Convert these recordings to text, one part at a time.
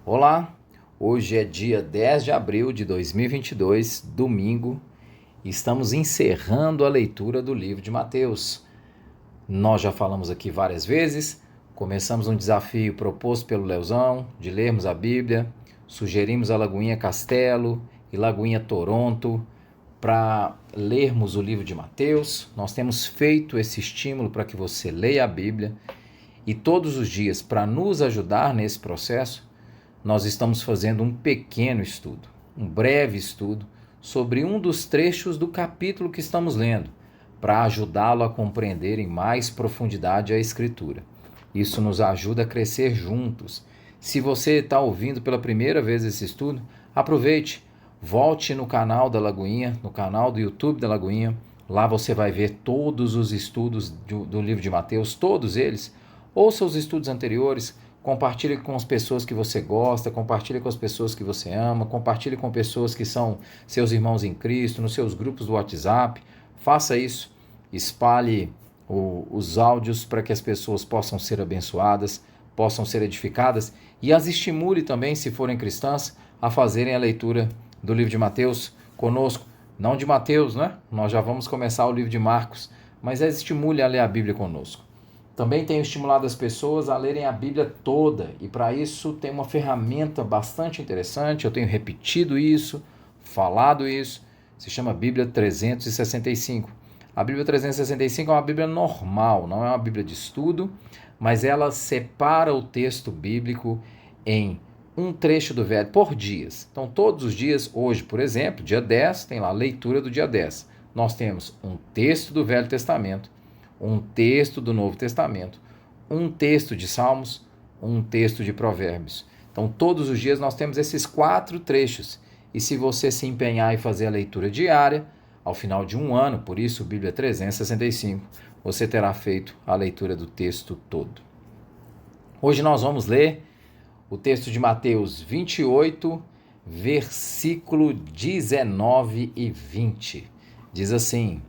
Olá, hoje é dia 10 de abril de 2022, domingo, e estamos encerrando a leitura do livro de Mateus. Nós já falamos aqui várias vezes, começamos um desafio proposto pelo Leozão de lermos a Bíblia, sugerimos a Lagoinha Castelo e Lagoinha Toronto para lermos o livro de Mateus. Nós temos feito esse estímulo para que você leia a Bíblia e todos os dias, para nos ajudar nesse processo, nós estamos fazendo um pequeno estudo, um breve estudo, sobre um dos trechos do capítulo que estamos lendo, para ajudá-lo a compreender em mais profundidade a Escritura. Isso nos ajuda a crescer juntos. Se você está ouvindo pela primeira vez esse estudo, aproveite, volte no canal da Lagoinha, no canal do YouTube da Lagoinha. Lá você vai ver todos os estudos do livro de Mateus, todos eles. Ouça os estudos anteriores, compartilhe com as pessoas que você gosta, compartilhe com as pessoas que você ama, compartilhe com pessoas que são seus irmãos em Cristo, nos seus grupos do WhatsApp. Faça isso, espalhe os áudios para que as pessoas possam ser abençoadas, possam ser edificadas e as estimule também, se forem cristãs, a fazerem a leitura do livro de Mateus conosco. Não de Mateus, né? Nós já vamos começar o livro de Marcos, mas as estimule a ler a Bíblia conosco. Também tenho estimulado as pessoas a lerem a Bíblia toda, e para isso tem uma ferramenta bastante interessante. Eu tenho repetido isso, falado isso, se chama Bíblia 365. A Bíblia 365 é uma Bíblia normal, não é uma Bíblia de estudo, mas ela separa o texto bíblico em um trecho do Velho por dias. Então todos os dias, hoje por exemplo, dia 10, tem lá a leitura do dia 10. Nós temos um texto do Velho Testamento, um texto do Novo Testamento, um texto de Salmos, um texto de Provérbios. Então, todos os dias nós temos esses 4 trechos. E se você se empenhar em fazer a leitura diária, ao final de um ano, por isso Bíblia 365, você terá feito a leitura do texto todo. Hoje nós vamos ler o texto de Mateus 28, versículo 19 e 20. Diz assim: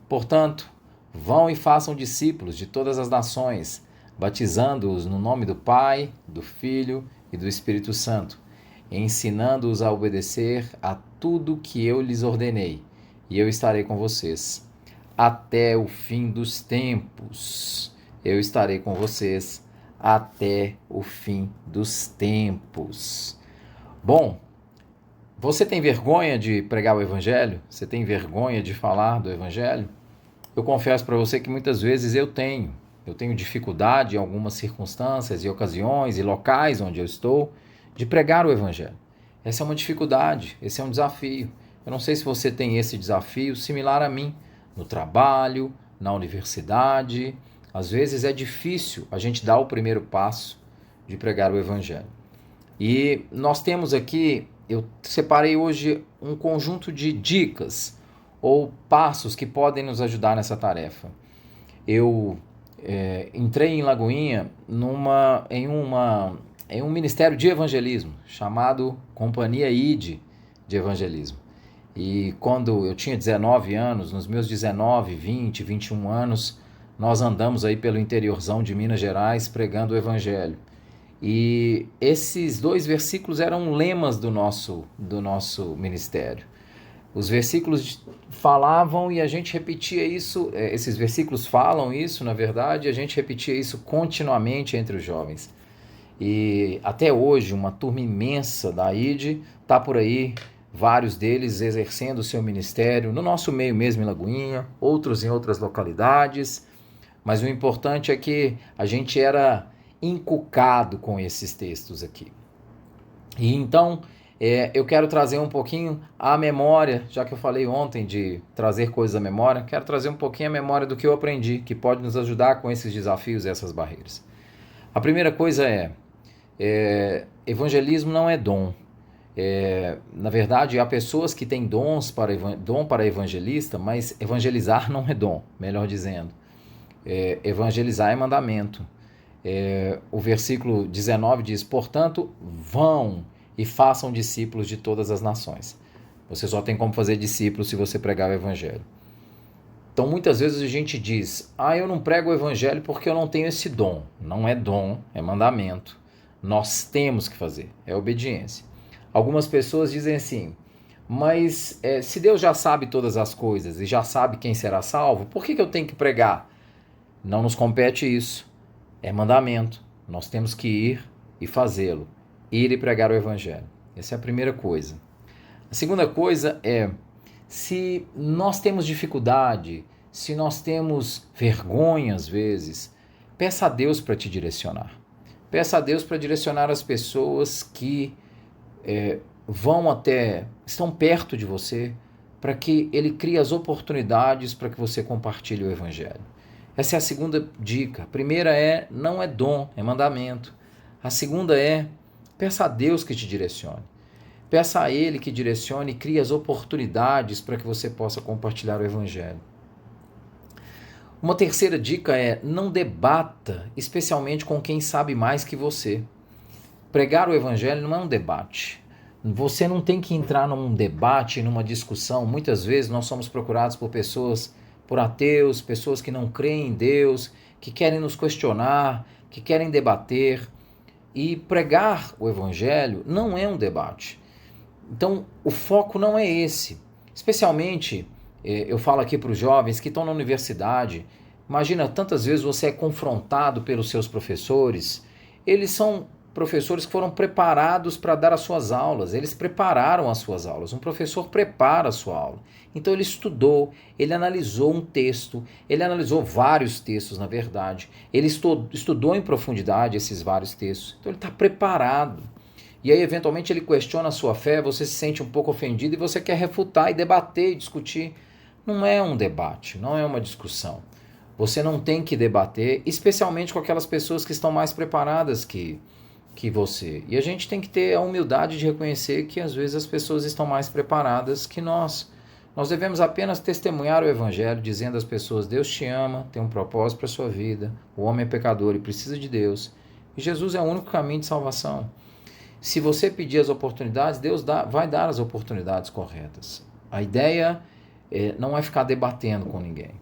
portanto, vão e façam discípulos de todas as nações, batizando-os no nome do Pai, do Filho e do Espírito Santo, ensinando-os a obedecer a tudo que eu lhes ordenei, e eu estarei com vocês até o fim dos tempos. Eu estarei com vocês até o fim dos tempos. Bom, você tem vergonha de pregar o Evangelho? Você tem vergonha de falar do Evangelho? Eu confesso para você que muitas vezes eu tenho dificuldade em algumas circunstâncias e ocasiões e locais onde eu estou de pregar o Evangelho. Essa é uma dificuldade, esse é um desafio. Eu não sei se você tem esse desafio similar a mim, no trabalho, na universidade. Às vezes é difícil a gente dar o primeiro passo de pregar o Evangelho. E nós temos aqui, eu separei hoje um conjunto de dicas ou passos que podem nos ajudar nessa tarefa. Eu entrei em Lagoinha em um ministério de evangelismo chamado Companhia ID de Evangelismo. E quando eu tinha 19 anos, nos meus 19, 20, 21 anos, nós andamos aí pelo interiorzão de Minas Gerais pregando o Evangelho. E esses 2 versículos eram lemas do nosso ministério. Os versículos falavam e a gente repetia isso, esses versículos falam isso, na verdade, e a gente repetia isso continuamente entre os jovens. E até hoje, uma turma imensa da ID está por aí, vários deles exercendo o seu ministério, no nosso meio mesmo em Lagoinha, outros em outras localidades, mas o importante é que a gente era encucado com esses textos aqui. E então, eu quero trazer um pouquinho à memória, já que eu falei ontem de trazer coisas à memória, quero trazer um pouquinho à memória do que eu aprendi, que pode nos ajudar com esses desafios e essas barreiras. A primeira coisa evangelismo não é dom. Na verdade, há pessoas que têm dom para evangelista, mas evangelizar não é dom, melhor dizendo. Evangelizar é mandamento. O versículo 19 diz: portanto, vão e façam discípulos de todas as nações. Você só tem como fazer discípulos se você pregar o Evangelho. Então, muitas vezes a gente diz: eu não prego o Evangelho porque eu não tenho esse dom. Não é dom, é mandamento. Nós temos que fazer, é obediência. Algumas pessoas dizem assim, mas se Deus já sabe todas as coisas e já sabe quem será salvo, por que eu tenho que pregar? Não nos compete isso, é mandamento. Nós temos que ir e fazê-lo, ir e pregar o evangelho. Essa é a primeira coisa. A segunda coisa é, se nós temos dificuldade, se nós temos vergonha às vezes, peça a Deus para te direcionar. Peça a Deus para direcionar as pessoas que estão perto de você, para que Ele crie as oportunidades para que você compartilhe o Evangelho. Essa é a segunda dica. A primeira não é dom, é mandamento. A segunda peça a Deus que te direcione. Peça a Ele que direcione e crie as oportunidades para que você possa compartilhar o Evangelho. Uma terceira dica não debata, especialmente com quem sabe mais que você. Pregar o Evangelho não é um debate. Você não tem que entrar num debate, numa discussão. Muitas vezes nós somos procurados por ateus, pessoas que não creem em Deus, que querem nos questionar, que querem debater. E pregar o Evangelho não é um debate. Então, o foco não é esse. Especialmente, eu falo aqui para os jovens que estão na universidade. Imagina, tantas vezes você é confrontado pelos seus professores. Eles são professores que foram preparados para dar as suas aulas. Eles prepararam as suas aulas. Um professor prepara a sua aula. Então, ele estudou, ele analisou um texto, ele analisou vários textos, na verdade. Ele estudou em profundidade esses vários textos. Então, ele está preparado. E aí, eventualmente, ele questiona a sua fé, você se sente um pouco ofendido e você quer refutar e debater e discutir. Não é um debate, não é uma discussão. Você não tem que debater, especialmente com aquelas pessoas que estão mais preparadas que você. E a gente tem que ter a humildade de reconhecer que, às vezes, as pessoas estão mais preparadas que nós. Nós devemos apenas testemunhar o Evangelho, dizendo às pessoas, Deus te ama, tem um propósito para a sua vida, o homem é pecador e precisa de Deus. E Jesus é o único caminho de salvação. Se você pedir as oportunidades, Deus vai dar as oportunidades corretas. A ideia não é ficar debatendo com ninguém.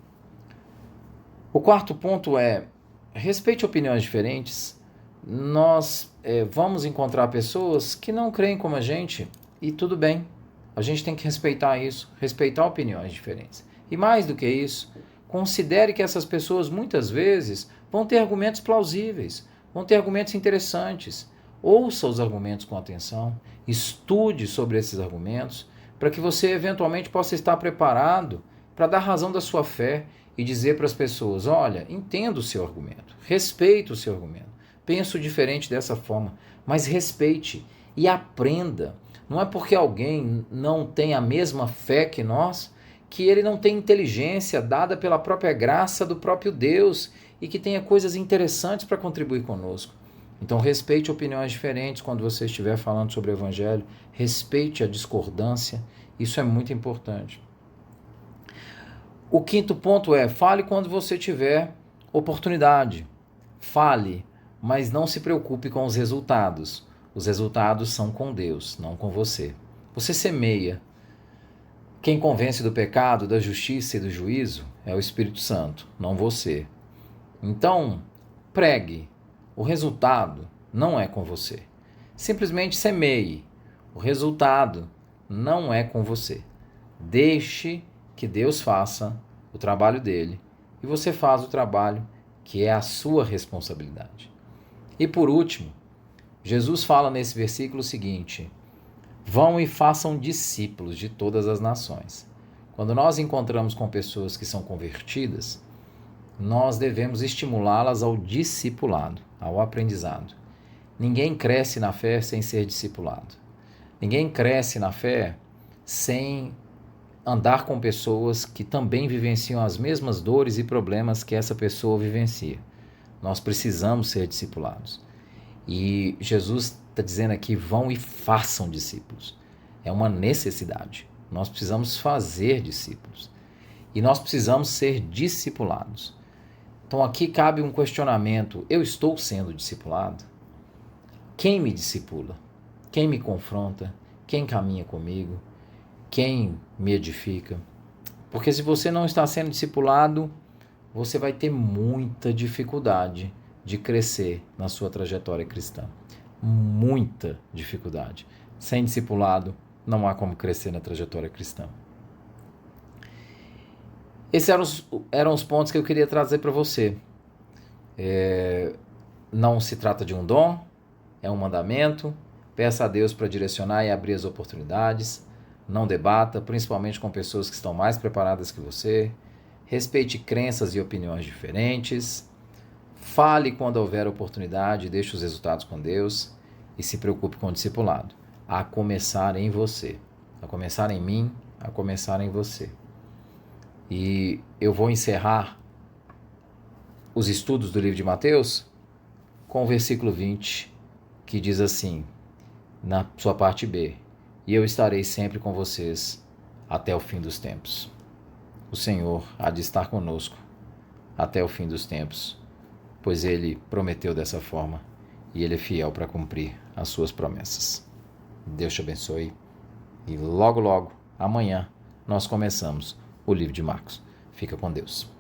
O quarto ponto respeite opiniões diferentes. Nós vamos encontrar pessoas que não creem como a gente e tudo bem. A gente tem que respeitar isso, respeitar opiniões diferentes. E mais do que isso, considere que essas pessoas muitas vezes vão ter argumentos plausíveis, vão ter argumentos interessantes. Ouça os argumentos com atenção, estude sobre esses argumentos, para que você eventualmente possa estar preparado para dar razão da sua fé e dizer para as pessoas, olha, entendo o seu argumento, respeito o seu argumento, penso diferente dessa forma, mas respeite e aprenda. Não é porque alguém não tem a mesma fé que nós, que ele não tem inteligência dada pela própria graça do próprio Deus e que tenha coisas interessantes para contribuir conosco. Então, respeite opiniões diferentes quando você estiver falando sobre o Evangelho. Respeite a discordância. Isso é muito importante. O quinto ponto fale quando você tiver oportunidade. Fale, mas não se preocupe com os resultados. Os resultados são com Deus, não com você. Você semeia. Quem convence do pecado, da justiça e do juízo é o Espírito Santo, não você. Então, pregue. O resultado não é com você. Simplesmente semeie. O resultado não é com você. Deixe que Deus faça o trabalho dele e você faz o trabalho que é a sua responsabilidade. E por último, Jesus fala nesse versículo o seguinte: vão e façam discípulos de todas as nações. Quando nós encontramos com pessoas que são convertidas, nós devemos estimulá-las ao discipulado, ao aprendizado. Ninguém cresce na fé sem ser discipulado. Ninguém cresce na fé sem andar com pessoas que também vivenciam as mesmas dores e problemas que essa pessoa vivencia. Nós precisamos ser discipulados. E Jesus está dizendo aqui, vão e façam discípulos. É uma necessidade. Nós precisamos fazer discípulos. E nós precisamos ser discipulados. Então aqui cabe um questionamento. Eu estou sendo discipulado? Quem me discipula? Quem me confronta? Quem caminha comigo? Quem me edifica? Porque se você não está sendo discipulado, você vai ter muita dificuldade de crescer na sua trajetória cristã. muita dificuldade. Sem discipulado, não há como crescer na trajetória cristã. Esses eram os pontos que eu queria trazer para você. Não se trata de um dom, é um mandamento. Peça a Deus para direcionar e abrir as oportunidades. Não debata, principalmente com pessoas que estão mais preparadas que você. Respeite crenças e opiniões diferentes. Fale quando houver oportunidade, deixe os resultados com Deus e se preocupe com o discipulado. A começar em você, a começar em mim, a começar em você. E eu vou encerrar os estudos do livro de Mateus com o versículo 20, que diz assim, na sua parte B: e eu estarei sempre com vocês até o fim dos tempos. O Senhor há de estar conosco até o fim dos tempos, pois Ele prometeu dessa forma e Ele é fiel para cumprir as suas promessas. Deus te abençoe e logo, amanhã, nós começamos o livro de Marcos. Fica com Deus.